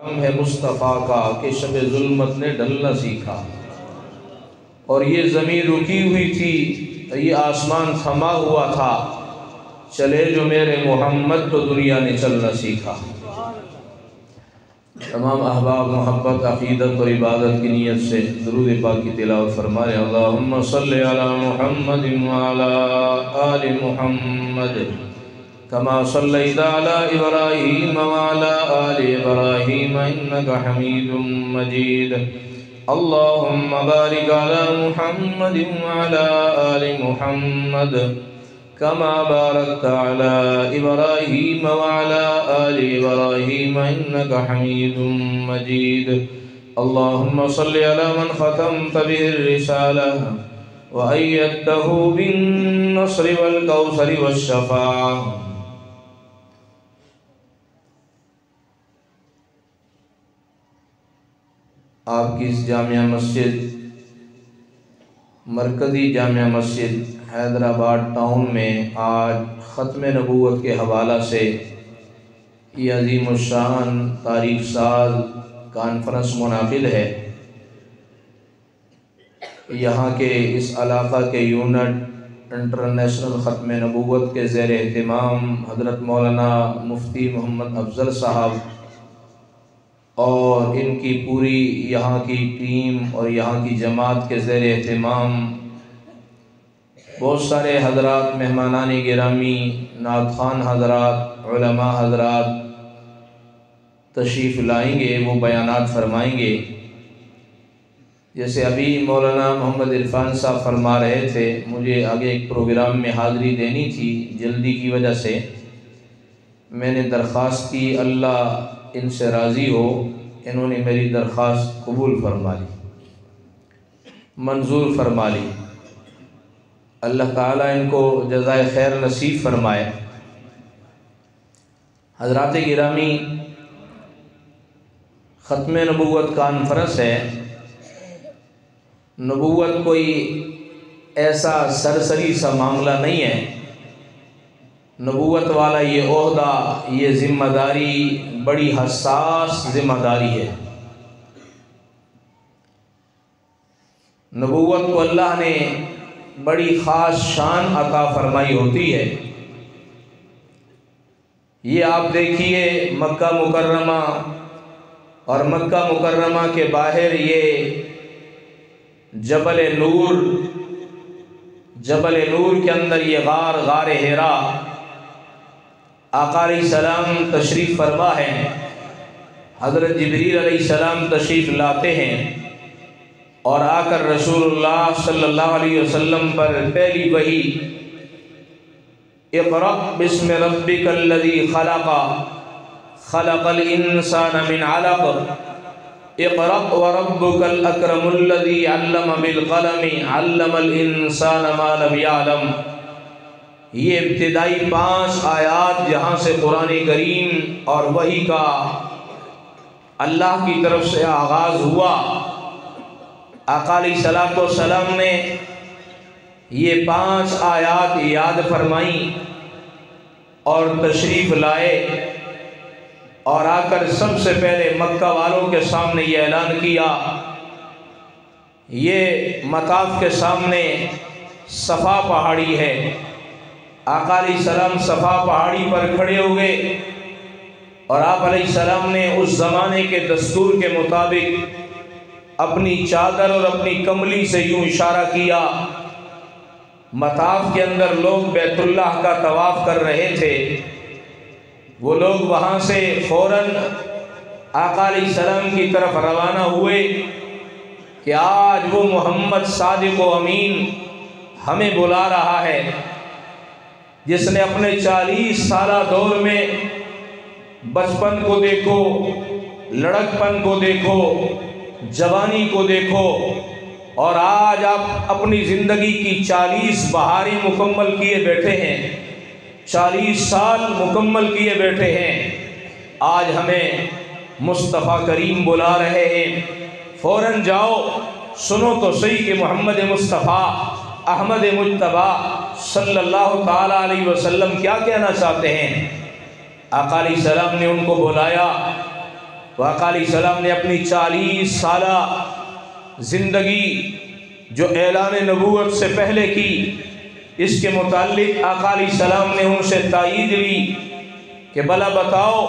ہم ہے مصطفیٰ کا کہ شب ظلمت نے ڈھلنا سیکھا، اور یہ زمین رکی ہوئی تھی، یہ آسمان تھما ہوا تھا، چلے جو میرے محمد تو دنیا نے چلنا سیکھا۔ تمام احباب محبت، عقیدت اور عبادت کی نیت سے درود پاک کی تلاوت فرمائے۔ اللہم صلی علی محمد وعلی آل محمد کما صلیت علی ابراہیم وعلی آل ابراہیم انک حمید مجید۔ اللہم بارک علی محمد وعلی آل محمد کما بارکت علی ابراہیم وعلی آل ابراہیم انک حمید مجید۔ اللہم صلی علی من ختمت به الرسالہ وأيدته بالنصر والكوثر والشفاعة۔ آپ کی اس جامعہ مسجد، مرکزی جامعہ مسجد حیدرآباد ٹاؤن میں آج ختم نبوت کے حوالہ سے یہ عظیم الشان تاریخ ساز کانفرنس منعقد ہے۔ یہاں کے اس علاقہ کے یونٹ انٹرنیشنل ختم نبوت کے زیر اہتمام حضرت مولانا مفتی محمد افضل صاحب اور ان کی پوری یہاں کی ٹیم اور یہاں کی جماعت کے زیر اہتمام بہت سارے حضرات، مہمانان گرامی، نعت خوان حضرات، علماء حضرات تشریف لائیں گے، وہ بیانات فرمائیں گے۔ جیسے ابھی مولانا محمد عرفان صاحب فرما رہے تھے، مجھے آگے ایک پروگرام میں حاضری دینی تھی، جلدی کی وجہ سے میں نے درخواست کی، اللہ ان سے راضی ہو، انہوں نے میری درخواست قبول فرما لی، منظور فرما لی۔ اللہ تعالیٰ ان کو جزائے خیر نصیب فرمائے۔ حضرات گرامی، ختم نبوت کانفرنس ہے۔ نبوت کوئی ایسا سرسری سا معاملہ نہیں ہے۔ نبوت والا یہ عہدہ، یہ ذمہ داری بڑی حساس ذمہ داری ہے۔ نبوت کو اللہ نے بڑی خاص شان عطا فرمائی ہوتی ہے۔ یہ آپ دیکھیے مکہ مکرمہ اور مکہ مکرمہ کے باہر یہ جبل نور کے اندر یہ غار حرا، آقا علیہ السلام تشریف فرما ہے، حضرت جبریل علیہ السلام تشریف لاتے ہیں اور آ کر رسول اللہ صلی اللہ علیہ وسلم پر پہلی وحی، اقرأ بسم ربک الذی خلق خلق الانسان من علق اقرأ وربک الاکرم الذی علم بالقلم علم الانسان ما لم یعلم۔ یہ ابتدائی 5 آیات جہاں سے قرآن کریم اور وحی کا اللہ کی طرف سے آغاز ہوا، آقا علیہ السلام نے یہ 5 آیات یاد فرمائیں اور تشریف لائے اور آ کر سب سے پہلے مکہ والوں کے سامنے یہ اعلان کیا۔ یہ مطاف کے سامنے صفا پہاڑی ہے۔ آقا علیہ السلام صفا پہاڑی پر کھڑے ہوئے اور آپ علیہ السلام نے اس زمانے کے دستور کے مطابق اپنی چادر اور اپنی کملی سے یوں اشارہ کیا۔ مطاف کے اندر لوگ بیت اللہ کا طواف کر رہے تھے، وہ لوگ وہاں سے فوراً آقا علیہ السلام کی طرف روانہ ہوئے کہ آج وہ محمد صادق و امین ہمیں بلا رہا ہے، جس نے اپنے 40 سالہ دور میں بچپن کو دیکھو، لڑکپن کو دیکھو، جوانی کو دیکھو، اور آج آپ اپنی زندگی کی 40 بہاریں مکمل کیے بیٹھے ہیں، 40 سال مکمل کیے بیٹھے ہیں۔ آج ہمیں مصطفیٰ کریم بلا رہے ہیں، فوراً جاؤ سنو تو صحیح کہ محمد مصطفیٰ احمد مجتبیٰ صلی اللہ تعالیٰ علیہ وسلم کیا کہنا چاہتے ہیں۔ آقا علیہ السلام نے ان کو بلایا تو آقا علیہ السلام نے اپنی 40 سالہ زندگی جو اعلان نبوت سے پہلے کی، اس کے متعلق آقا علیہ السلام نے ان سے تائید لی کہ بھلا بتاؤ،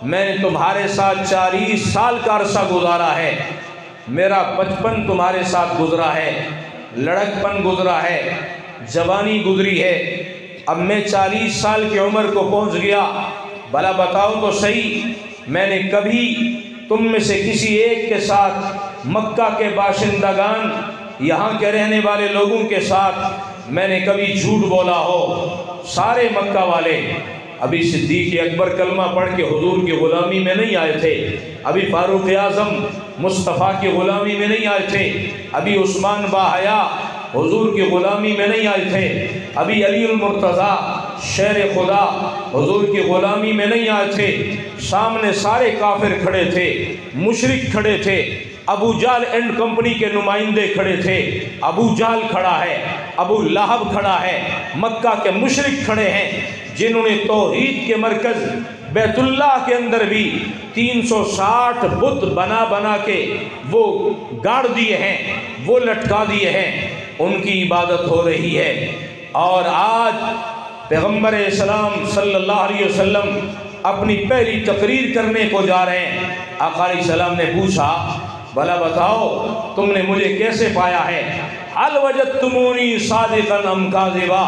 میں نے تمہارے ساتھ 40 سال کا عرصہ گزارا ہے، میرا بچپن تمہارے ساتھ گزرا ہے، لڑکپن گزرا ہے، جوانی گزری ہے، اب میں 40 سال کی عمر کو پہنچ گیا، بھلا بتاؤ تو صحیح، میں نے کبھی تم میں سے کسی ایک کے ساتھ، مکہ کے باشندگان، یہاں کے رہنے والے لوگوں کے ساتھ میں نے کبھی جھوٹ بولا ہو؟ سارے مکہ والے، ابھی صدیق اکبر کلمہ پڑھ کے حضور کی غلامی میں نہیں آئے تھے، ابھی فاروق اعظم مصطفیٰ کی غلامی میں نہیں آئے تھے، ابھی عثمان باحیا حضور کی غلامی میں نہیں آئے تھے، ابھی علی المرتضیٰ شیر خدا حضور کی غلامی میں نہیں آئے تھے، سامنے سارے کافر کھڑے تھے، مشرک کھڑے تھے، ابو جہل اینڈ کمپنی کے نمائندے کھڑے تھے، ابو جہل کھڑا ہے، ابو لہب کھڑا ہے، مکہ کے مشرک کھڑے ہیں جنہوں نے توحید کے مرکز بیت اللہ کے اندر بھی 360 بت بنا بنا کے وہ گاڑ دیے ہیں، وہ لٹکا دیے ہیں، ان کی عبادت ہو رہی ہے۔ اور آج پیغمبر اسلام صلی اللہ علیہ وسلم اپنی پہلی تقریر کرنے کو جا رہے ہیں۔ آقا علیہ السلام نے پوچھا بھلا بتاؤ تم نے مجھے کیسے پایا ہے؟ حل وجدتمونی صادقا ام کاذبا،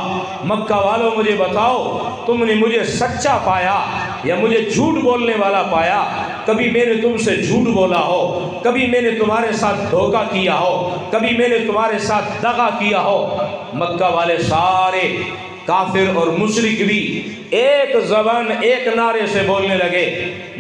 مکہ والوں مجھے بتاؤ تم نے مجھے سچا پایا یا مجھے جھوٹ بولنے والا پایا؟ کبھی میں نے تم سے جھوٹ بولا ہو، کبھی میں نے تمہارے ساتھ دھوکہ کیا ہو، کبھی میں نے تمہارے ساتھ دغا کیا ہو؟ مکہ والے سارے کافر اور مشرک بھی ایک زبان ایک نعرے سے بولنے لگے،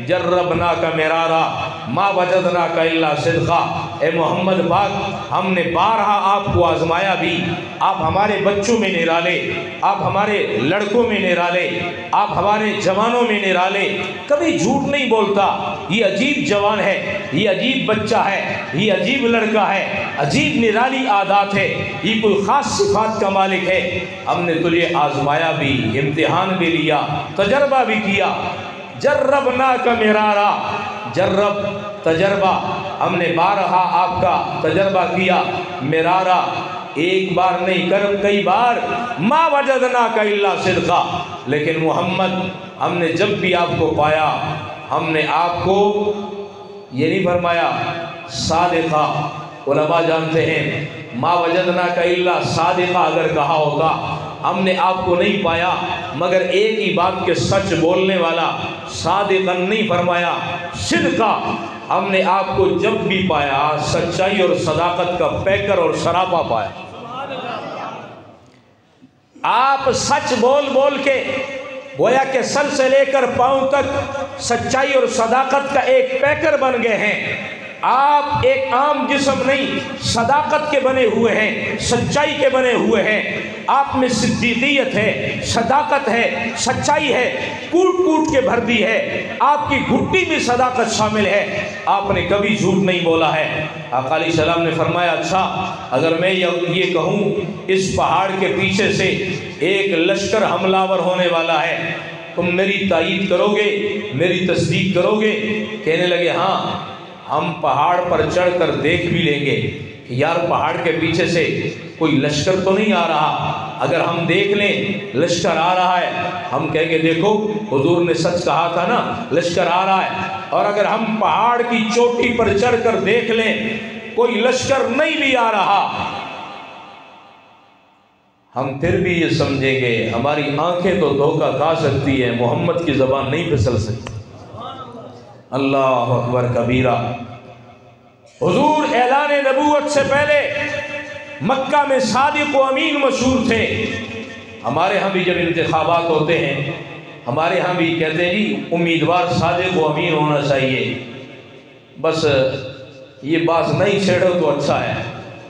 جربناک مرارا ما وجدناک الا صدقا، اے محمد پاک ہم نے بارہا آپ کو آزمایا بھی، آپ ہمارے بچوں میں نرالے، آپ ہمارے لڑکوں میں نرالے، آپ ہمارے جوانوں میں نرالے، کبھی جھوٹ نہیں بولتا، یہ عجیب جوان ہے، یہ عجیب بچہ ہے، یہ عجیب لڑکا ہے، عجیب نرالی عادات ہے، یہ کوئی خاص صفات کا مالک ہے۔ ہم نے تجھے آزمایا بھی، امتحان بھی لیا، تجربہ بھی کیا، جربناک مرارا، جرب تجربہ، ہم نے بارہا آپ کا تجربہ کیا، مرارا ایک بار نہیں کئی بار، ما وجدناک الا صدقا، لیکن محمد ہم نے جب بھی آپ کو پایا ہم نے آپ کو یہ نہیں فرمایا صادقہ، علماء جانتے ہیں ما وجدناک الا صادقہ اگر کہا ہوتا ہم نے آپ کو نہیں پایا مگر ایک ہی بات کے سچ بولنے والا، صادقا نہیں فرمایا، صدقہ، ہم نے آپ کو جب بھی پایا سچائی اور صداقت کا پیکر اور سراپا پایا۔ آپ سچ بول بول کے گویا کہ سر سے لے کر پاؤں تک سچائی اور صداقت کا ایک پیکر بن گئے ہیں۔ آپ ایک عام جسم نہیں، صداقت کے بنے ہوئے ہیں، سچائی کے بنے ہوئے ہیں، آپ میں صدیقیت ہے، صداقت ہے، سچائی ہے، کوٹ کوٹ کے بھر دی ہے، آپ کی گھٹی میں صداقت شامل ہے، آپ نے کبھی جھوٹ نہیں بولا ہے۔ آقا علیہ السلام نے فرمایا اچھا اگر میں یہ کہوں اس پہاڑ کے پیچھے سے ایک لشکر حملہ آور ہونے والا ہے، تم میری تائید کرو گے، میری تصدیق کرو گے؟ کہنے لگے ہاں، ہم پہاڑ پر چڑھ کر دیکھ بھی لیں گے کہ یار پہاڑ کے پیچھے سے کوئی لشکر تو نہیں آ رہا، اگر ہم دیکھ لیں لشکر آ رہا ہے ہم کہیں گے دیکھو حضور نے سچ کہا تھا نا، لشکر آ رہا ہے، اور اگر ہم پہاڑ کی چوٹی پر چڑھ کر دیکھ لیں کوئی لشکر نہیں بھی آ رہا، ہم پھر بھی یہ سمجھیں گے ہماری آنکھیں تو دھوکہ کھا سکتی ہیں، محمد کی زبان نہیں پھسل سکتی۔ اللہ اکبر کبیرہ۔ حضور اعلان نبوت سے پہلے مکہ میں صادق و امین مشہور تھے۔ ہمارے ہاں بھی جب انتخابات ہوتے ہیں ہمارے ہاں بھی کہتے ہیں جی امیدوار صادق و امین ہونا چاہیے، بس یہ بات نہیں چھیڑو تو اچھا ہے،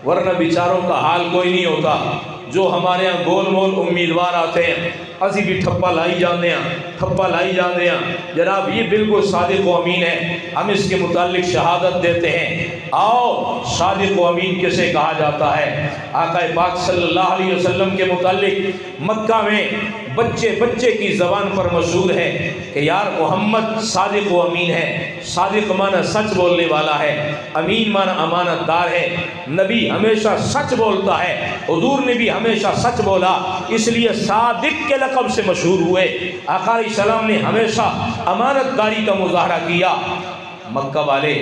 ورنہ بیچاروں کا حال کوئی نہیں ہوتا۔ جو ہمارے ہاں گول مول امیدوار آتے ہیں اسی بھی ٹھپا لائی جاندے ہیں، جناب یہ بالکل صادق و امین ہے، ہم اس کے متعلق شہادت دیتے ہیں۔ آؤ صادق و امین کسے کہا جاتا ہے؟ آقا پاک صلی اللہ علیہ وسلم کے متعلق مکہ میں بچے بچے کی زبان پر مشہور ہے کہ یار محمد صادق و امین ہے. صادق مانا سچ بولنے والا ہے، امین مانا امانت دار ہے. نبی ہمیشہ سچ بولتا ہے، حضور نے بھی ہمیشہ سچ بولا، اس لیے صادق کے لقب سے مشہور ہوئے. آقا علیہ السلام نے ہمیشہ امانت داری کا مظاہرہ کیا. مکہ والے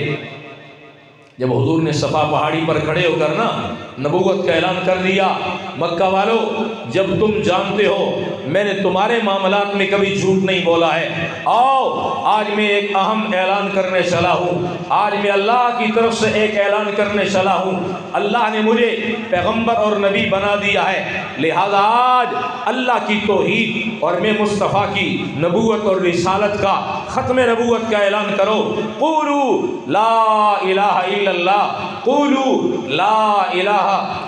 جب حضور نے صفا پہاڑی پر کھڑے ہو کر نا نبوت کا اعلان کر دیا، مکہ والو جب تم جانتے ہو میں نے تمہارے معاملات میں کبھی جھوٹ نہیں بولا ہے، آؤ آج میں ایک اہم اعلان کرنے چلا ہوں. آج میں اللہ کی طرف سے ایک اعلان کرنے چلا ہوں. اللہ نے مجھے پیغمبر اور نبی بنا دیا ہے، لہذا آج اللہ کی توحید اور میں مصطفیٰ کی نبوت اور رسالت کا ختم نبوت کا اعلان کرو. قولوا لا الہ الا اللہ، قولوا لا الہ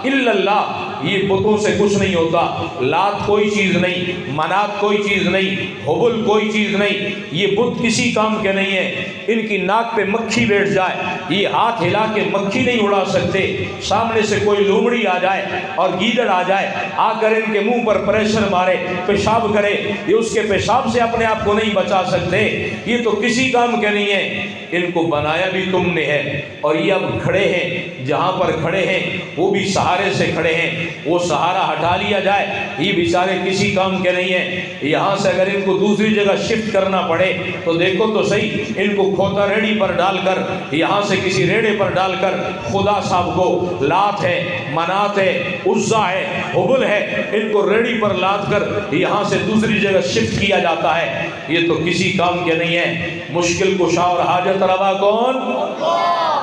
الا اللہ. یہ بتوں سے کچھ نہیں ہوتا. لات کوئی چیز نہیں، منات کوئی چیز نہیں، حبل کوئی چیز نہیں. یہ بت کسی کام کے نہیں ہیں. ان کی ناک پہ مکھی بیٹھ جائے یہ ہاتھ ہلا کے مکھی نہیں اڑا سکتے. سامنے سے کوئی لومڑی آ جائے اور گیدڑ آ جائے، آ کر ان کے منہ پر پریشر مارے، پیشاب کرے، یہ اس کے پیشاب سے اپنے آپ کو نہیں بچا سکتے. یہ تو کسی کام کے نہیں ہیں. ان کو بنایا بھی تم نے ہے، اور یہ اب کھڑے ہیں جہاں پر کھڑے ہیں وہ بھی سہارے سے کھڑے ہیں. وہ سہارا ہٹا لیا جائے یہ بیچارے کسی کام کے نہیں ہیں. یہاں سے اگر ان کو دوسری جگہ شفٹ کرنا پڑے تو دیکھو تو صحیح، ان کو کھوتا ریڑھی پر ڈال کر یہاں سے کسی ریڑے پر ڈال کر خدا صاحب کو لات ہے، منات ہے، عزا ہے، حبل ہے، ان کو ریڑھی پر لاد کر یہاں سے دوسری جگہ شفٹ کیا جاتا ہے. یہ تو کسی کام کے نہیں ہے. مشکل کشا اور حاجت روا کون؟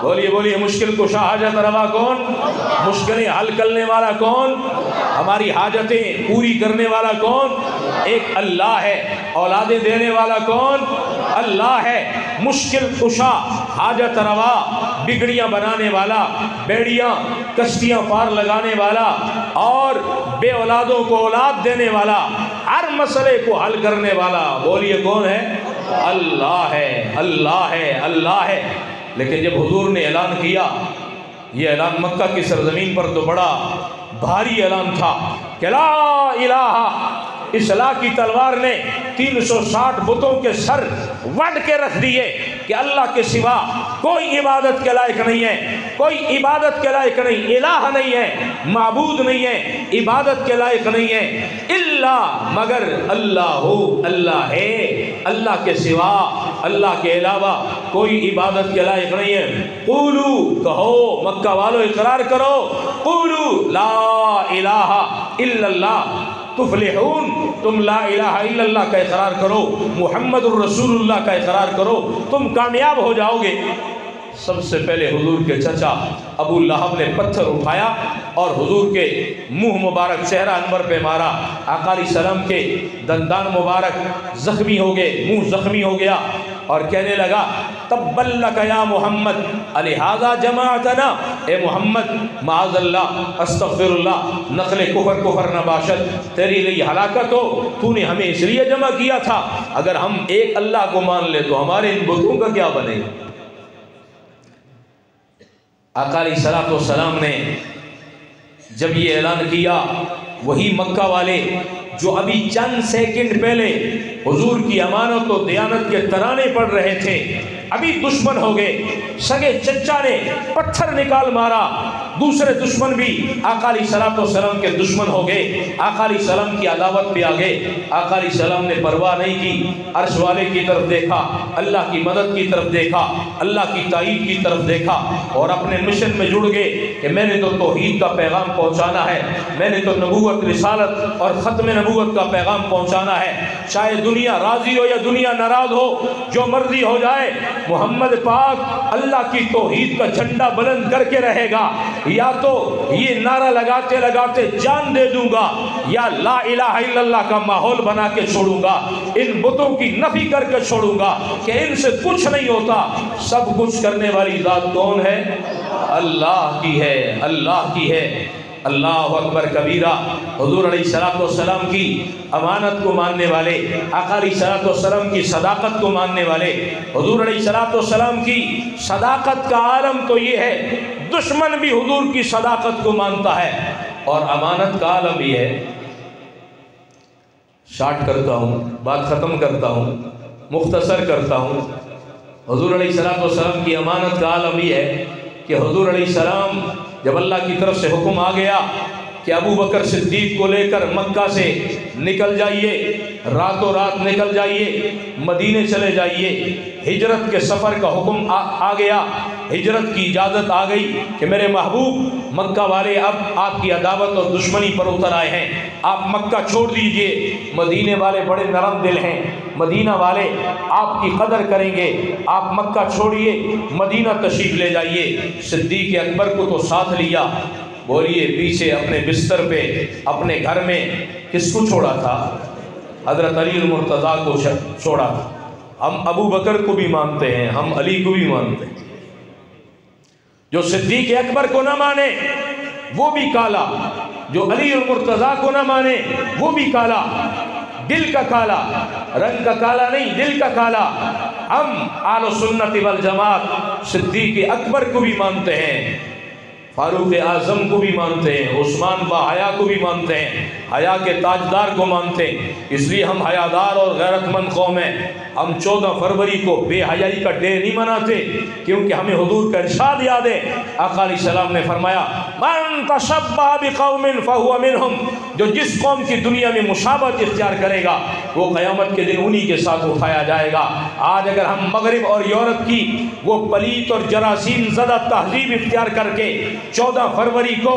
بولیے بولیے، مشکل کشا حاجت روا کون؟ مشکلیں حل کرنے والا کون؟ ہماری حاجتیں پوری کرنے والا کون؟ ایک اللہ ہے. اولادیں دینے والا کون؟ اللہ ہے. مشکل کشا حاجت روا، بگڑیاں بنانے والا، بیڑیاں کشتیاں پار لگانے والا اور بے اولادوں کو اولاد دینے والا، ہر مسئلے کو حل کرنے والا. بولیے کون ہے؟ اللہ ہے، اللہ ہے، اللہ ہے. لیکن جب حضور نے اعلان کیا، یہ اعلان مکہ کی سرزمین پر تو بڑا بھاری اعلان تھا کہ لا الہ، اصلاح کی تلوار نے 360 بتوں کے سر وڈ کے رکھ دیے کہ اللہ کے سوا کوئی عبادت کے لائق نہیں ہے، کوئی عبادت کے لائق نہیں، الہ نہیں ہے، معبود نہیں ہے، عبادت کے لائق نہیں ہے، الا مگر اللہ ہو، اللہ ہے، اللہ کے سوا، اللہ کے علاوہ کوئی عبادت کے لائق نہیں ہے. قولو، کہو مکہ والو، اقرار کرو، قولو لا الہ الا اللہ تفلحون. تم لا الہ الا اللہ کا اقرار کرو، محمد الرسول اللہ کا اقرار کرو، تم کامیاب ہو جاؤ گے. سب سے پہلے حضور کے چچا ابو لہب نے پتھر اٹھایا اور حضور کے منہ مبارک، چہرہ انور پہ مارا. آقا علیہ السلام کے دندان مبارک زخمی ہو گئے، منہ زخمی ہو گیا اور کہنے لگا تبا لک یا محمد الہذا جماعتنا. اے محمد معاذ اللہ، استغفر اللہ، نقل کفر نباشد، تیری لیے ہلاکت ہو. تو نے ہمیں اس لیے جمع کیا تھا. اگر ہم ایک اللہ کو مان لے تو ہمارے ان بتوں کا کیا بنے گا؟ آقا علیہ السلام نے جب یہ اعلان کیا، وہی مکہ والے جو ابھی چند سیکنڈ پہلے حضور کی امانت و دیانت کے ترانے پڑھ رہے تھے، ابھی دشمن ہو گئے. سگے چچا نے پتھر نکال مارا. دوسرے دشمن بھی آقا علیہ السلام کے دشمن ہو گئے، آقا علیہ السلام کی عداوت پہ آ گئے. آقا علیہ السلام نے پرواہ نہیں کی، عرش والے کی طرف دیکھا، اللہ کی مدد کی طرف دیکھا، اللہ کی تائید کی طرف دیکھا اور اپنے مشن میں جڑ گئے کہ میں نے تو توحید کا پیغام پہنچانا ہے، میں نے تو نبوت، رسالت اور ختم نبوت کا پیغام پہنچانا ہے. چاہے دنیا راضی ہو یا دنیا ناراض ہو، جو مرضی ہو جائے، محمد پاک اللہ کی توحید کا جھنڈا بلند کر کے رہے گا. یا تو یہ نعرہ لگاتے لگاتے جان دے دوں گا، یا لا الہ الا اللہ کا ماحول بنا کے چھوڑوں گا، ان بتوں کی نفی کر کے چھوڑوں گا کہ ان سے کچھ نہیں ہوتا. سب کچھ کرنے والی ذات کون ہے؟ اللہ کی ہے، اللہ کی ہے. اللہ اکبر کبیرہ. حضور علیہ السلام کی امانت کو ماننے والے، آقا علیہ السلام کی صداقت کو ماننے والے، حضور علیہ السلام کی صداقت کا عالم تو یہ ہے، دشمن بھی حضور کی صداقت کو مانتا ہے. اور امانت کا عالم یہ ہے، شارٹ کرتا ہوں، بات ختم کرتا ہوں، مختصر کرتا ہوں۔ حضور علیہ السلام کی امانت کا عالم یہ ہے کہ حضور علیہ السلام جب اللہ کی طرف سے حکم آ گیا کہ ابو بکر صدیق کو لے کر مکہ سے نکل جائیے، راتوں رات نکل جائیے، مدینے چلے جائیے، ہجرت کے سفر کا حکم آ گیا، ہجرت کی اجازت آ گئی کہ میرے محبوب مکہ والے اب آپ کی عداوت اور دشمنی پر اتر آئے ہیں، آپ مکہ چھوڑ دیجئے۔ مدینے والے بڑے نرم دل ہیں، مدینہ والے آپ کی قدر کریں گے، آپ مکہ چھوڑیے، مدینہ تشریف لے جائیے۔ صدیق اکبر کو تو ساتھ لیا، بولیے پیچھے اپنے بستر پہ اپنے گھر میں کس کو چھوڑا تھا؟ حضرت علی المرتضیٰ کو چھوڑا تھا۔ ہم ابو بکر کو بھی مانتے ہیں، ہم علی کو بھی مانتے ہیں۔ جو صدیق اکبر کو نہ مانے وہ بھی کالا، جو علی المرتضیٰ کو نہ مانے وہ بھی کالا، دل کا کالا، رنگ کا کالا نہیں، دل کا کالا۔ ہم اہل سنت والجماعت صدیق اکبر کو بھی مانتے ہیں، فاروق اعظم کو بھی مانتے ہیں، عثمان با حیا کو بھی مانتے ہیں، حیا کے تاجدار کو مانتے ہیں۔ اس لیے ہم حیادار اور غیرت مند قوم ہیں۔ ہم 14 فروری کو بے حیائی کا ڈے نہیں مناتے، کیونکہ ہمیں حضور کا ارشاد یاد ہے۔ آقا علیہ السلام نے فرمایا من تشبہ بقوم فہو منہم، جو جس قوم کی دنیا میں مشابہت اختیار کرے گا وہ قیامت کے دن انہی کے ساتھ اٹھایا جائے گا۔ آج اگر ہم مغرب اور یورپ کی وہ پلیت اور جراثیم زدہ تہذیب اختیار کر کے 14 فروری کو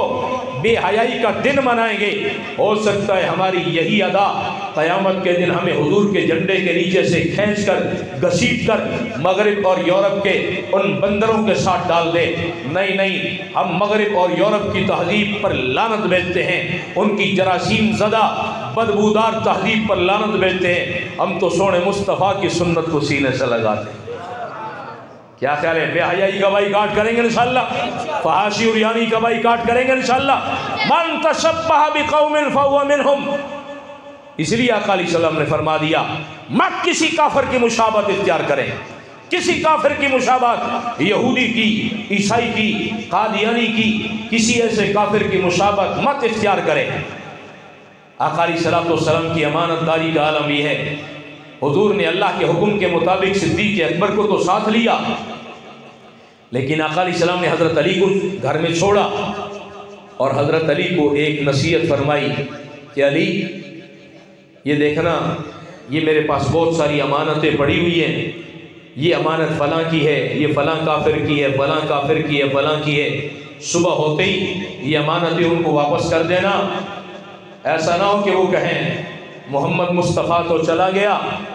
بے حیائی کا دن منائیں گے، ہو سکتا ہے ہماری یہی ادا قیامت کے دن ہمیں حضور کے جھنڈے کے نیچے سے کھینچ کر گھسیٹ کر مغرب اور یورپ کے ان بندروں کے ساتھ ڈال دے۔ نہیں، ہم مغرب اور یورپ کی تہذیب پر لعنت بھیجتے ہیں، ان کی جراثیم زدہ بدبودار تہذیب پر لعنت بھیجتے ہیں۔ ہم تو سونے مصطفیٰ کی سنت کو سینے سے لگاتے ہیں۔ کیا خیال ہے؟ بے حیائی کا بائیکاٹ کریں گے انشاءاللہ، فحاشی اور یانی کا بائیکاٹ کریں گے انشاءاللہ۔ من تشبہ بقوم فہو منہم، اس لیے آقا علیہ السلام نے فرما دیا مت کسی کافر کی مشابہت اختیار کریں، کسی کافر کی مشابہت، یہودی کی، عیسائی کی، قادیانی کی، کسی ایسے کافر کی مشابہت مت اختیار کریں۔ آقا علیہ السلام کی امانت داری کا عالم یہ ہے، حضور نے اللہ کے حکم کے مطابق صدیق اکبر کو تو ساتھ لیا، لیکن آقا علیہ السلام نے حضرت علی کو گھر میں چھوڑا اور حضرت علی کو ایک نصیحت فرمائی کہ علی یہ دیکھنا، یہ میرے پاس بہت ساری امانتیں پڑی ہوئی ہیں، یہ امانت فلاں کی ہے، یہ فلاں کافر کی ہے، فلاں کافر کی ہے، فلاں کی ہے، صبح ہوتے ہی یہ امانتیں ان کو واپس کر دینا۔ ایسا نہ ہو کہ وہ کہیں محمد مصطفیٰ تو چلا گیا،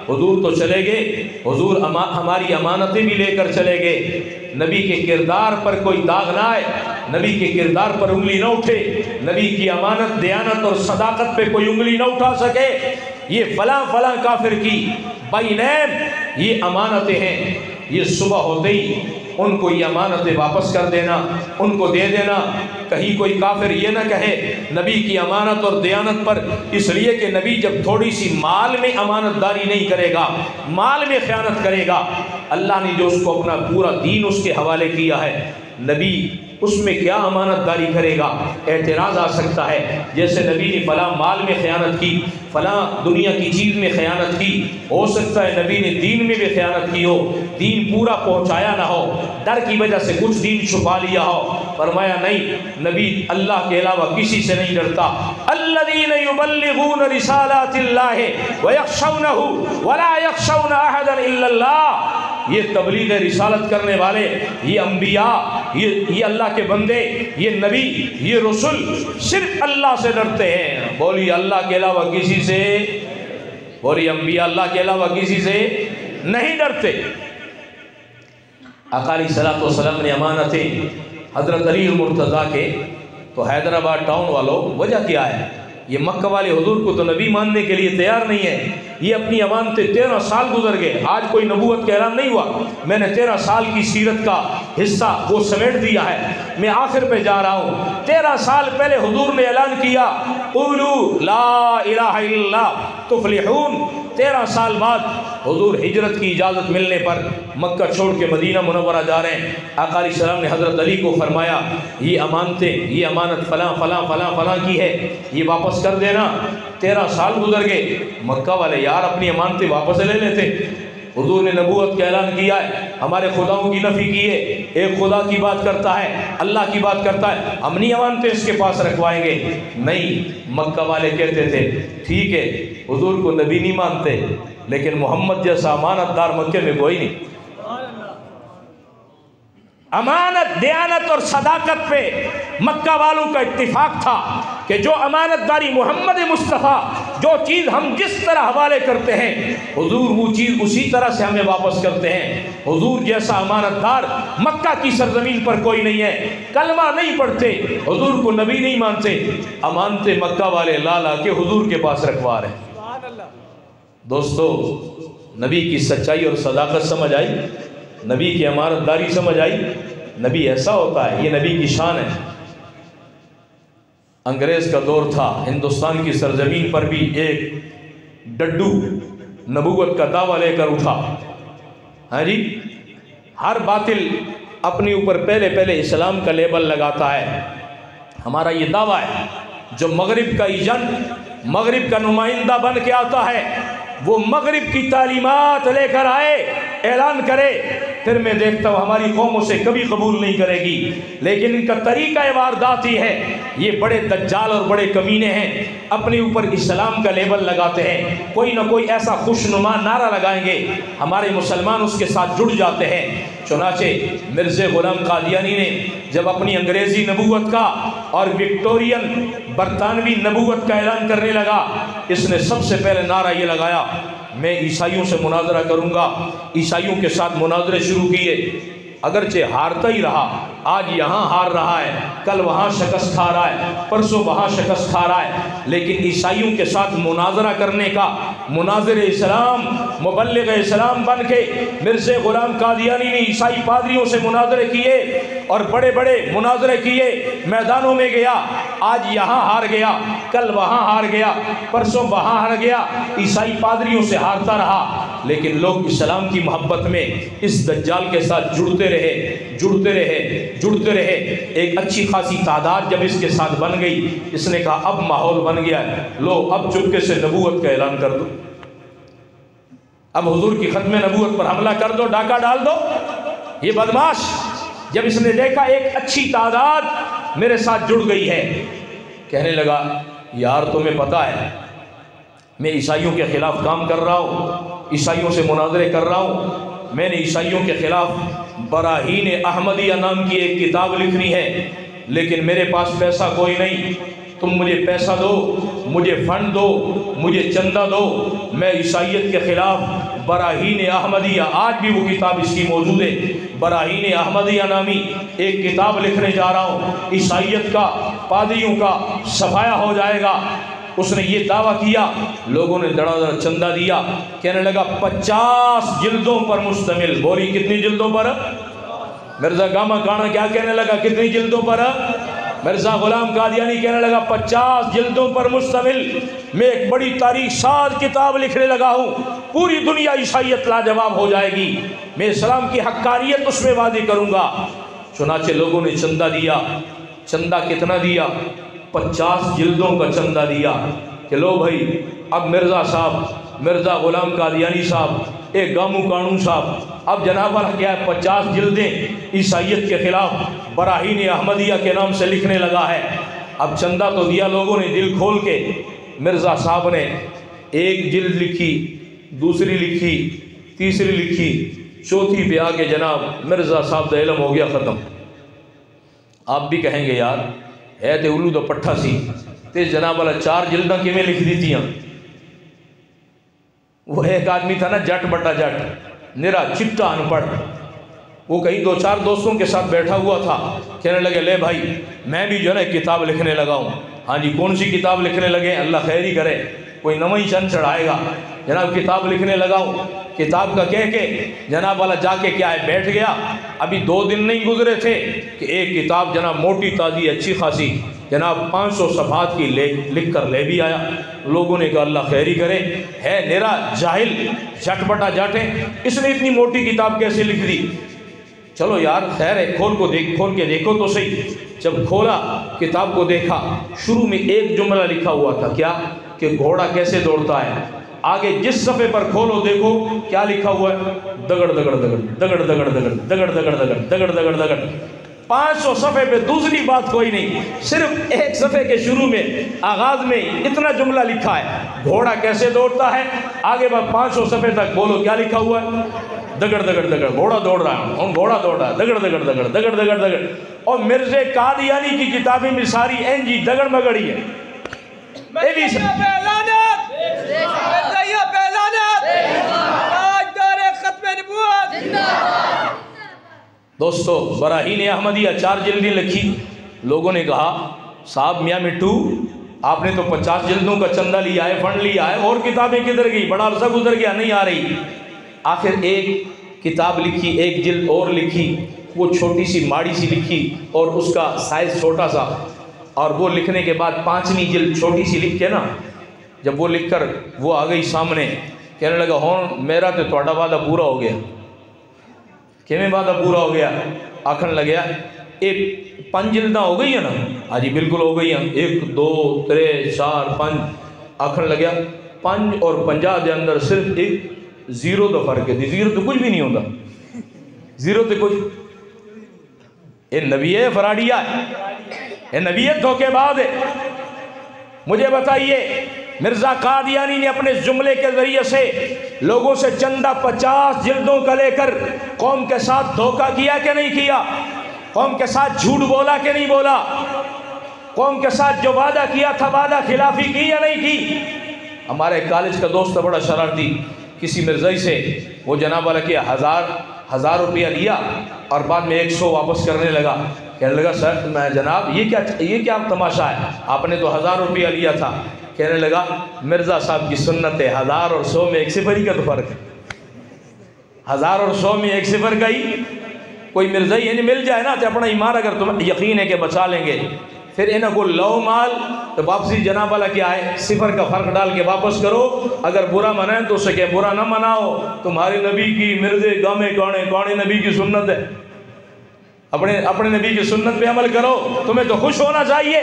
حضور تو چلے گئے، حضور ہماری امانتیں بھی لے کر چلے گئے، نبی کے کردار پر کوئی داغ نہ آئے، نبی کے کردار پر انگلی نہ اٹھے، نبی کی امانت، دیانت اور صداقت پہ کوئی انگلی نہ اٹھا سکے۔ یہ فلاں کافر کی بینین یہ امانتیں ہیں، یہ صبح ہوتے ہی ان کو یہ امانتیں واپس کر دینا، ان کو دے دینا۔ کہیں کوئی کافر یہ نہ کہے نبی کی امانت اور دیانت پر، اس لیے کہ نبی جب تھوڑی سی مال میں امانت داری نہیں کرے گا، مال میں خیانت کرے گا، اللہ نے جو اس کو اپنا پورا دین اس کے حوالے کیا ہے، نبی اس میں کیا امانت داری کرے گا؟ اعتراض آ سکتا ہے، جیسے نبی نے فلاں مال میں خیانت کی، فلاں دنیا کی چیز میں خیانت کی، ہو سکتا ہے نبی نے دین میں بھی خیانت کی ہو، دین پورا پہنچایا نہ ہو، ڈر کی وجہ سے کچھ دین چھپا لیا ہو۔ فرمایا نہیں، نبی اللہ کے علاوہ کسی سے نہیں ڈرتا۔ الذین یبلغون رسالات اللہ ویخشونہ ولا یخشون احدا الا اللہ، یہ تبلیغ رسالت کرنے والے، یہ انبیاء، یہ اللہ کے بندے، یہ نبی، یہ رسول صرف اللہ سے ڈرتے ہیں۔ بولی اللہ کے علاوہ کسی سے، بولی انبیاء اللہ کے علاوہ کسی سے نہیں ڈرتے۔ آقا علیہ السلام نے امانتیں حضرت علی المرتضیٰ کے، تو حیدرآباد ٹاؤن والوں وجہ کیا ہے؟ یہ مکہ والے حضور کو تو نبی ماننے کے لیے تیار نہیں ہے، یہ اپنی امانتیں 13 سال گزر گئے، آج کوئی نبوت کا اعلان نہیں ہوا، میں نے 13 سال کی سیرت کا حصہ وہ سمیٹ دیا ہے، میں آخر پہ جا رہا ہوں۔ 13 سال پہلے حضور نے اعلان کیا قولوا لا الہ الا اللہ تفلحون، 13 سال بعد حضور ہجرت کی اجازت ملنے پر مکہ چھوڑ کے مدینہ منورہ جا رہے ہیں۔ آقا علیہ السلام نے حضرت علی کو فرمایا یہ امانتیں، یہ امانت فلاں فلاں فلاں فلاں کی ہے، یہ واپس کر دینا۔ 13 سال گزر گئے، مکہ والے یار اپنی امانتیں واپس لے لیتے۔ حضور نے نبوت کا اعلان کیا ہے، ہمارے خداؤں کی نفی کی ہے، ایک خدا کی بات کرتا ہے، اللہ کی بات کرتا ہے، ہم نہیں امانتیں اس کے پاس رکھوائیں گے۔ نہیں، مکہ والے کہتے تھے ٹھیک ہے حضور کو نبی نہیں مانتے لیکن محمد جیسا امانت دار مکے میں کوئی نہیں۔ امانت، دیانت اور صداقت پہ مکہ والوں کا اتفاق تھا کہ جو امانت داری محمد مصطفیٰ، جو چیز ہم جس طرح حوالے کرتے ہیں حضور وہ چیز اسی طرح سے ہمیں واپس کرتے ہیں۔ حضور جیسا امانت دار مکہ کی سرزمین پر کوئی نہیں ہے۔ کلمہ نہیں پڑھتے، حضور کو نبی نہیں مانتے، امانتیں مکہ والے لا لا کے حضور کے پاس رکھوا رہے ہیں۔ دوستو، نبی کی سچائی اور صداقت سمجھ آئی؟ نبی کی امانت داری سمجھ آئی؟ نبی ایسا ہوتا ہے، یہ نبی کی شان ہے۔ انگریز کا دور تھا، ہندوستان کی سرزمین پر بھی ایک ڈڈو نبوت کا دعویٰ لے کر اٹھا۔ ہاں جی، ہر باطل اپنے اوپر پہلے اسلام کا لیبل لگاتا ہے۔ ہمارا یہ دعویٰ ہے، جو مغرب کا ایجنٹ، مغرب کا نمائندہ بن کے آتا ہے، وہ مغرب کی تعلیمات لے کر آئے، اعلان کرے، پھر میں دیکھتا ہوں ہماری قوم اسے کبھی قبول نہیں کرے گی۔ لیکن ان کا طریقہ واردات ہی ہے، یہ بڑے دجال اور بڑے کمینے ہیں، اپنے اوپر اسلام کا لیبل لگاتے ہیں، کوئی نہ کوئی ایسا خوشنما نعرہ لگائیں گے، ہمارے مسلمان اس کے ساتھ جڑ جاتے ہیں۔ چنانچہ مرزا غلام قادیانی نے جب اپنی انگریزی نبوت کا اور وکٹورین برطانوی نبوت کا اعلان کرنے لگا، اس نے سب سے پہلے نعرہ یہ لگایا، میں عیسائیوں سے مناظرہ کروں گا۔ عیسائیوں کے ساتھ مناظرے شروع کیے، اگرچہ ہارتا ہی رہا، آج یہاں ہار رہا ہے، کل وہاں شکست کھا رہا ہے، پرسوں وہاں شکست کھا رہا ہے، لیکن عیسائیوں کے ساتھ مناظرہ کرنے کا مناظر اسلام، مبلغ اسلام بن کے مرزا غلام قادیانی نے عیسائی پادریوں سے مناظرے کیے اور بڑے بڑے مناظرے کیے، میدانوں میں گیا، آج یہاں ہار گیا، کل وہاں ہار گیا، پرسوں وہاں ہار گیا، عیسائی پادریوں سے ہارتا رہا، لیکن لوگ اسلام کی محبت میں اس دجال کے ساتھ جڑتے رہے۔ ایک اچھی خاصی تعداد جب اس کے ساتھ بن گئی، اس نے کہا اب ماحول بن گیا ہے، لو اب چپکے سے نبوت کا اعلان کر دو، اب حضور کی ختم نبوت پر حملہ کر دو، ڈاکہ ڈال دو۔ یہ بدماش جب اس نے دیکھا ایک اچھی تعداد میرے ساتھ جڑ گئی ہے، کہنے لگا یار تمہیں پتا ہے میں عیسائیوں کے خلاف کام کر رہا ہوں، عیسائیوں سے مناظرے کر رہا ہوں، میں نے عیسائیوں کے خلاف براہین احمدیہ نام کی ایک کتاب لکھنی ہے، لیکن میرے پاس پیسہ کوئی نہیں، تم مجھے پیسہ دو، مجھے فنڈ دو، مجھے چندہ دو، میں عیسائیت کے خلاف براہین احمدیہ، آج بھی وہ کتاب اس کی موجود ہے، براہین احمدیہ نامی ایک کتاب لکھنے جا رہا ہوں، عیسائیت کا، پادریوں کا صفایا ہو جائے گا۔ اس نے یہ دعویٰ کیا، لوگوں نے دڑا دڑ چندہ دیا، کہنے لگا 50 جلدوں پر مشتمل، بولی کتنی جلدوں پر؟ مرزا گاما کانا کیا کہنے لگا کتنی جلدوں پر؟ مرزا غلام قادیانی کہنے لگا 50 جلدوں پر مشتمل میں ایک بڑی تاریخ ساز کتاب لکھنے لگا ہوں، پوری دنیا عیسائیت لاجواب ہو جائے گی، میں اسلام کی حقانیت اس میں واضح کروں گا۔ چنانچہ لوگوں نے چندہ دیا، چندہ کتنا دیا؟ 50 جلدوں کا چندہ دیا کہ لو بھائی اب مرزا صاحب، مرزا غلام قادیانی صاحب، ایک گامو قانون صاحب، اب جناب والا کیا ہے 50 جلدیں عیسائیت کے خلاف براہین احمدیہ کے نام سے لکھنے لگا ہے۔ اب چندہ تو دیا لوگوں نے دل کھول کے، مرزا صاحب نے ایک جلد لکھی، دوسری لکھی، تیسری لکھی، چوتھی پہ آ کے جناب مرزا صاحب دا علم ہو گیا ختم۔ آپ بھی کہیں گے یار ہے تے الو دا پٹھا سی تے جناب والا 4 جلداں کیویں لکھ دیتیاں؟ وہ ایک آدمی تھا نا جٹ بٹا جٹ، نرا چٹا ان پڑھ، وہ کہیں 2-4 دوستوں کے ساتھ بیٹھا ہوا تھا، کہنے لگے لے بھائی میں بھی جو ہے نا کتاب لکھنے لگا ہوں۔ ہاں جی کون سی کتاب لکھنے لگے؟ اللہ خیر ہی کرے، کوئی نواں ہی چند چڑھائے گا، جناب کتاب لکھنے لگا ہوں۔ کتاب کا کہہ کے جناب والا جا کے کیا ہے بیٹھ گیا، ابھی 2 دن نہیں گزرے تھے کہ ایک کتاب جناب موٹی تازی اچھی خاصی جناب 500 صفحات کی لکھ کر لے بھی آیا۔ لوگوں نے کہا اللہ خیر ہی کرے، ہے نرا جاہل جٹ بٹا جٹ ہے، اس نے اتنی موٹی کتاب کیسے لکھ دی؟ چلو یار خیر ہے، کھول کے دیکھو تو صحیح۔ جب کھولا کتاب کو دیکھا، شروع میں ایک جملہ لکھا ہوا تھا، کیا کہ گھوڑا کیسے دوڑتا ہے۔ آگے جس صفحے پر کھولو دیکھو کیا لکھا ہوا ہے، دگڑ دگڑ دگڑ دگڑ دگڑ دگڑ دگڑ دگڑ دگڑ دگڑ دگڑ دگڑ۔ 500 صفحے پہ دوسری بات کوئی نہیں، صرف ایک صفحے کے شروع میں آغاز میں اتنا جملہ لکھا ہے، گھوڑا کیسے دوڑتا ہے۔ آگے بات 500 صفحے تک بولو کیا لکھا ہوا ہے، دگڑ دگڑ دگڑ، گھوڑا دوڑ رہا ہے اور گھوڑا دوڑ رہا ہے، دگڑ دگڑ دگڑ دگڑ دگڑ دگڑ۔ اور مرزا قادیانی کی کتابیں بھی ساری جی دگڑ مگڑی ہے۔ دوستو براہین احمدیہ 4 جلدیں لکھی، لوگوں نے کہا صاحب میاں مٹھو آپ نے تو 50 جلدوں کا چندہ لیا ہے، فنڈ لیا ہے، اور کتابیں کدھر گئی، بڑا عرصہ گزر گیا نہیں آ رہی۔ آخر ایک کتاب لکھی، ایک جلد اور لکھی، وہ چھوٹی سی ماڑی سی لکھی اور اس کا سائز چھوٹا سا، اور وہ لکھنے کے بعد 5ویں جلد چھوٹی سی لکھ کے نا، جب وہ لکھ کر وہ آ گئی سامنے، کہنے لگا ہون میرا تو تھوڑا وعدہ پورا ہو گیا۔ کیویں وعدہ پورا ہو گیا؟ آکھن لگیا ایک 5 جلداں ہو گئی ہیں نا، ہاں جی بالکل ہو گئی ہیں، 1 2 3 4 5۔ آکھن لگیا 5 اور 50 دے اندر صرف ایک زیرو دا فرق ہے، زیرو تو کچھ بھی نہیں ہوتا، زیرو تو کچھ، یہ نبی ہے فراڈیا ہے، یہ نبی ہے دھوکے باز ہے۔ مجھے بتائیے مرزا قادیانی نے اپنے جملے کے ذریعے سے لوگوں سے چندہ 50 جلدوں کا لے کر قوم کے ساتھ دھوکہ کیا کہ نہیں کیا؟ قوم کے ساتھ جھوٹ بولا کہ نہیں بولا؟ قوم کے ساتھ جو وعدہ کیا تھا وعدہ خلافی کی یا نہیں کی؟ ہمارے کالج کا دوست بڑا شرارتی، کسی مرزائی سے وہ جناب والا کیا 1000 روپیہ لیا اور بعد میں 100 واپس کرنے لگا۔ کہنے لگا سر میں جناب یہ کیا تماشا ہے، آپ نے تو 1000 روپیہ لیا تھا۔ کہنے لگا مرزا صاحب کی سنت ہے، 1000 اور 100 میں 1 صفر ہی کا تو فرق ہے، 1000 اور 100 میں 1 صفر کا ہی۔ کوئی مرزائی یعنی مل جائے نا تو اپنا ایمان اگر تمہیں یقین ہے کہ بچا لیں گے، پھر انہوں کو لو مال تو واپسی جناب والا کیا ہے، صفر کا فرق ڈال کے واپس کرو۔ اگر برا منائیں تو اسے کہ برا نہ مناؤ، تمہارے نبی کی مرزے گامے کانے نبی کی سنت ہے، اپنے نبی کی سنت پہ عمل کرو، تمہیں تو خوش ہونا چاہیے،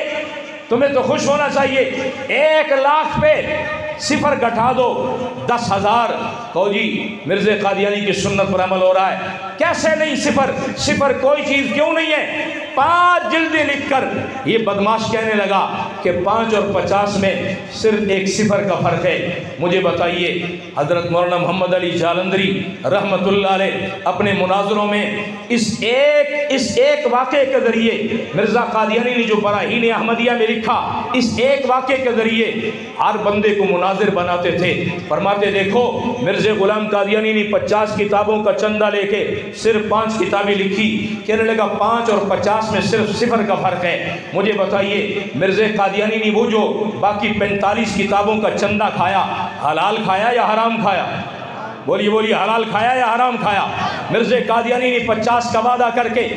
تمہیں تو خوش ہونا چاہیے۔ 1 لاکھ پہ صفر گھٹا دو 10,000، کہو جی مرزا قادیانی کی سنت پر عمل ہو رہا ہے۔ کیسے نہیں صفر کوئی چیز کیوں نہیں ہے؟ 5 جلدیں لکھ کر یہ بدماش کہنے لگا کہ 5 اور 50 میں صرف 1 صفر کا فرق ہے۔ مجھے بتائیے حضرت مولانا محمد علی جالندری رحمت اللہ علیہ اپنے مناظروں میں اس ایک واقعے کے ذریعے، مرزا قادیانی نے جو براہین احمدیہ میں لکھا، اس ایک واقعے کے ذریعے ہر بندے کو مناظر بناتے تھے۔ فرماتے دیکھو مرزا غلام قادیانی نے 50 کتابوں کا چندہ لے کے صرف 5 کتابیں لکھی۔ کہنے لگا 5 اور 50 میں صرف صفر کا فرق ہے۔ مجھے بتائیے مرزا قادیانی نے وہ جو باقی 45 کتابوں کا چندہ کھایا، حلال کھایا یا حرام کھایا؟ بولیے حلال کھایا یا حرام کھایا؟ مرزا قادیانی نے 50 کا وعدہ کر کے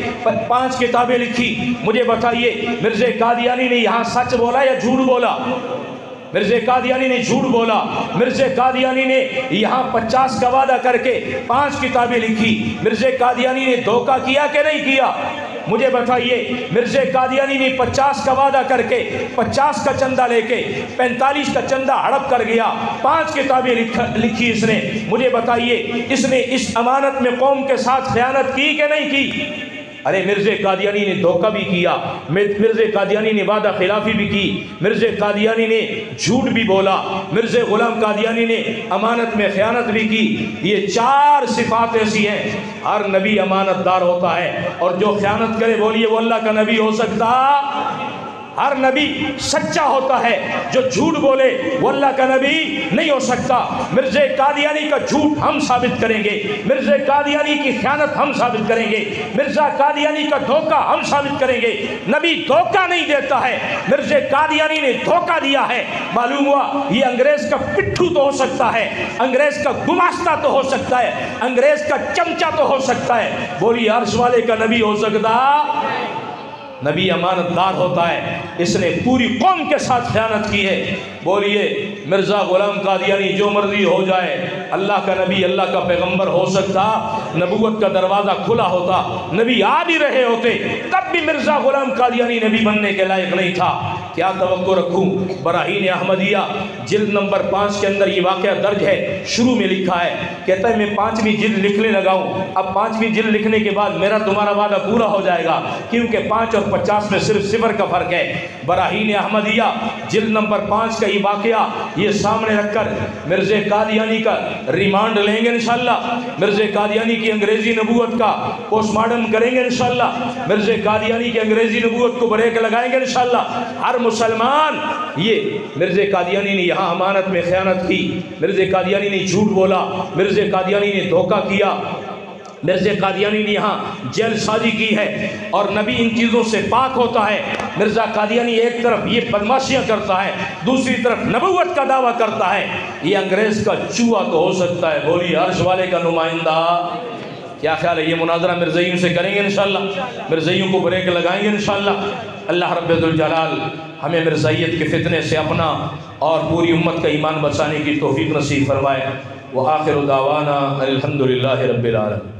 5 کتابیں لکھی۔ مجھے بتائیے مرزا قادیانی نے یہاں سچ بولا یا جھوٹ بولا؟ مرزا قادیانی نے جھوٹ بولا۔ مرزا قادیانی نے یہاں 50 کا وعدہ کر کے 5 کتابیں لکھی۔ مرزا قادیانی نے دھوکہ کیا کہ نہیں کیا؟ مجھے بتائیے مرزا قادیانی نے 50 کا وعدہ کر کے 50 کا چندہ لے کے 45 کا چندہ ہڑپ کر گیا، 5 کتابیں لکھی اس نے۔ مجھے بتائیے اس نے اس امانت میں قوم کے ساتھ خیانت کی کہ نہیں کی؟ ارے مرزا قادیانی نے دھوکہ بھی کیا، مرزا قادیانی نے وعدہ خلافی بھی کی، مرزا قادیانی نے جھوٹ بھی بولا، مرزا غلام قادیانی نے امانت میں خیانت بھی کی۔ یہ 4 صفات ایسی ہیں، ہر نبی امانت دار ہوتا ہے، اور جو خیانت کرے بولیے وہ اللہ کا نبی ہو سکتا؟ ہر نبی سچا ہوتا ہے، جو جھوٹ بولے وہ اللہ کا نبی نہیں ہو سکتا۔ مرزا قادیانی کا جھوٹ ہم ثابت کریں گے، مرزا قادیانی کی خیانت ہم ثابت کریں گے، مرزا قادیانی کا دھوکہ ہم ثابت کریں گے۔ نبی دھوکہ نہیں دیتا ہے، مرزا قادیانی نے دھوکہ دیا ہے۔ معلوم ہوا یہ انگریز کا پٹھو تو ہو سکتا ہے، انگریز کا گماشتہ تو ہو سکتا ہے، انگریز کا چمچہ تو ہو سکتا ہے، بولی عرش والے کا نبی ہو سکتا؟ نبی امانت دار ہوتا ہے، اس نے پوری قوم کے ساتھ خیانت کی ہے۔ بولیے مرزا غلام قادیانی جو مرضی ہو جائے، اللہ کا نبی اللہ کا پیغمبر ہو سکتا؟ نبوت کا دروازہ کھلا ہوتا، نبی آ بھی رہے ہوتے، تب بھی مرزا غلام قادیانی نبی بننے کے لائق نہیں تھا۔ کیا توقع رکھوں؟ براہین احمدیہ جلد نمبر 5 کے اندر یہ واقعہ درج ہے، شروع میں لکھا ہے، کہتا ہے میں 5ویں جلد لکھنے لگا ہوں، اب 5ویں جلد لکھنے کے بعد میرا تمہارا وعدہ پورا ہو جائے گا، کیونکہ 5 اور 50 میں صرف 0 کا فرق ہے۔ براہین احمدیہ جلد نمبر 5 کا یہ واقعہ یہ سامنے رکھ کر مرزا قادیانی کا ریمانڈ لیں گے انشاءاللہ، مرزا قادیانی کی انگریزی نبوت کا پوسٹ مارٹم کریں گے انشاءاللہ، مرزا قادیانی کی انگریزی نبوت کو بریک لگائیں گے انشاءاللہ۔ ہر مسلمان یہ مرزا قادیانی نے یہاں امانت میں خیانت کی، مرزا قادیانی نے جھوٹ بولا، مرزا قادیانی نے دھوکہ کیا، مرزا قادیانی نے یہاں جیل سازی کی ہے، اور نبی ان چیزوں سے پاک ہوتا ہے۔ مرزا قادیانی ایک طرف یہ بدماشیاں کرتا ہے، دوسری طرف نبوت کا دعویٰ کرتا ہے، یہ انگریز کا چوہا تو ہو سکتا ہے، بولیے عرش والے کا نمائندہ۔ کیا خیال ہے؟ یہ مناظرہ مرزائیوں سے کریں گے انشاءاللہ، مرزائیوں کو بریک لگائیں گے انشاءاللہ۔ اللہ رب الجلال ہمیں مرزائیت کے فتنے سے اپنا اور پوری امت کا ایمان بچانے کی توفیق نصیب فرمائے۔ وآخر دعوانا الحمدللہ رب العالمین۔